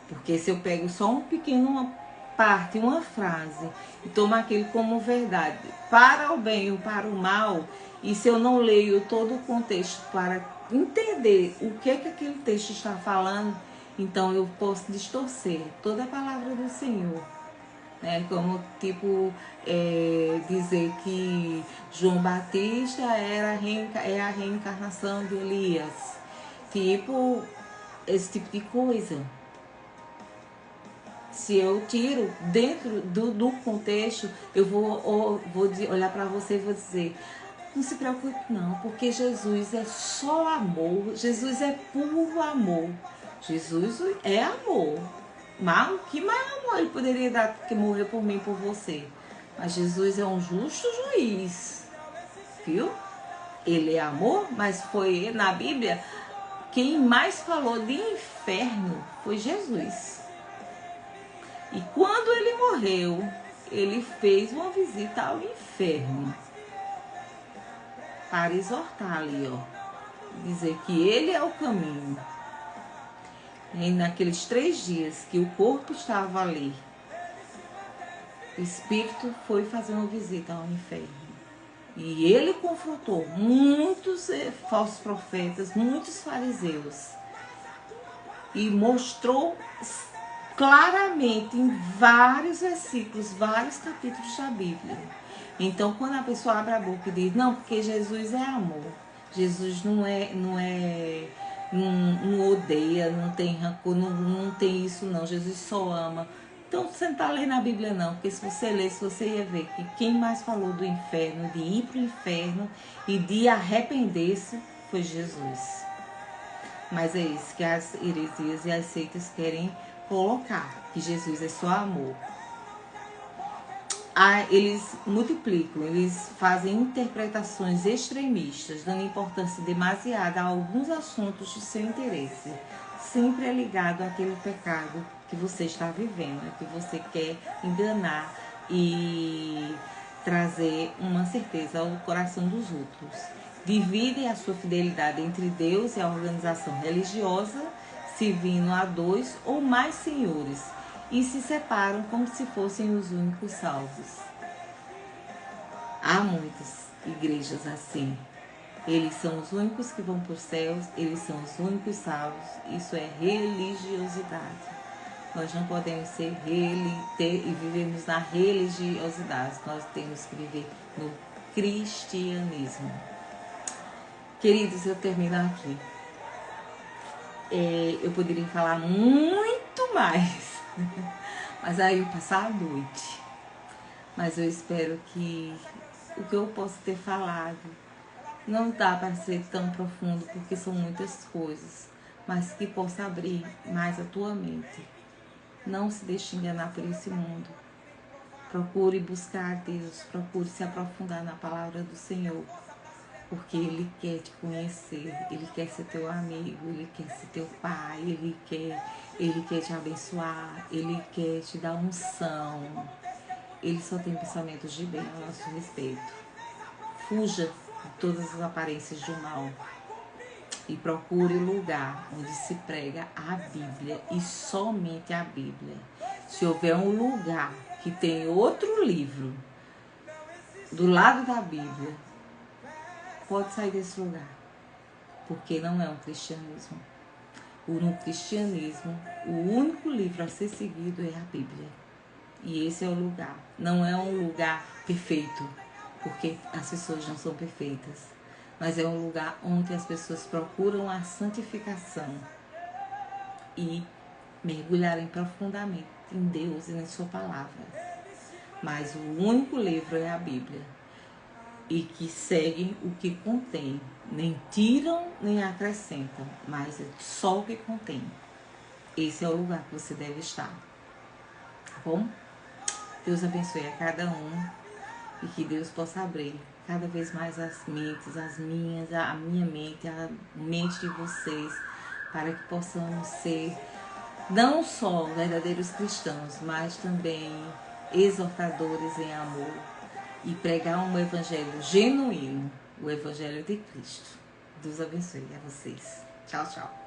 S1: Porque se eu pego só um pequeno parte, uma frase, e tomo aquilo como verdade, para o bem ou para o mal, e se eu não leio todo o contexto para entender o que aquele texto está falando, então eu posso distorcer toda a palavra do Senhor. Né? Como dizer que João Batista é a reencarnação de Elias. Esse tipo de coisa. Se eu tiro dentro do contexto, eu vou olhar para você e vou dizer: não se preocupe não, porque Jesus é só amor, Jesus é puro amor, Jesus é amor. Mas que mais amor ele poderia dar que morrer por mim e por você? Mas Jesus é um justo juiz, viu? Ele é amor, mas foi na Bíblia quem mais falou de inferno foi Jesus. E quando ele morreu, ele fez uma visita ao inferno para exortar ali, ó, dizer que ele é o caminho. E naqueles 3 dias que o corpo estava ali, o espírito foi fazer uma visita ao inferno. E ele confrontou muitos falsos profetas, muitos fariseus, e mostrou claramente em vários versículos, vários capítulos da Bíblia. Então, quando a pessoa abre a boca e diz, não, porque Jesus é amor, Jesus não odeia, não tem rancor, não tem isso não, Jesus só ama. Então, você não está lendo a Bíblia não, porque se você lesse, você ia ver que quem mais falou do inferno, de ir para o inferno e de arrepender-se, foi Jesus. Mas é isso que as heresias e as seitas querem colocar, que Jesus é só amor. Eles multiplicam, eles fazem interpretações extremistas, dando importância demasiada a alguns assuntos de seu interesse. Sempre é ligado àquele pecado que você está vivendo, que você quer enganar e trazer uma certeza ao coração dos outros. Dividem a sua fidelidade entre Deus e a organização religiosa, servindo a 2 ou mais senhores, e se separam como se fossem os únicos salvos. Há muitas igrejas assim. Eles são os únicos que vão para os céus, eles são os únicos salvos. Isso é religiosidade. Nós não podemos e vivemos na religiosidade. Nós temos que viver no cristianismo. Queridos, eu termino aqui. Eu poderia falar muito mais, mas aí eu passar a noite. Mas eu espero que o que eu posso ter falado não dá para ser tão profundo, porque são muitas coisas, mas que possa abrir mais a tua mente. Não se deixe enganar por esse mundo. Procure buscar Deus, procure se aprofundar na palavra do Senhor, porque Ele quer te conhecer, Ele quer ser teu amigo, Ele quer ser teu pai, Ele quer te abençoar, Ele quer te dar unção. Ele só tem pensamentos de bem a nosso respeito. Fuja de todas as aparências do mal e procure o lugar onde se prega a Bíblia e somente a Bíblia. Se houver um lugar que tem outro livro do lado da Bíblia, pode sair desse lugar, porque não é um cristianismo. No cristianismo, o único livro a ser seguido é a Bíblia. E esse é o lugar. Não é um lugar perfeito, porque as pessoas não são perfeitas. Mas é um lugar onde as pessoas procuram a santificação e mergulharem profundamente em Deus e na sua palavra. Mas o único livro é a Bíblia. E que seguem o que contém. Nem tiram, nem acrescentam, mas é só o que contém. Esse é o lugar que você deve estar. Tá bom? Deus abençoe a cada um e que Deus possa abrir cada vez mais as mentes, as minhas, a minha mente, a mente de vocês, para que possamos ser não só verdadeiros cristãos, mas também exortadores em amor e pregar um evangelho genuíno, o evangelho de Cristo. Deus abençoe a vocês. Tchau, tchau.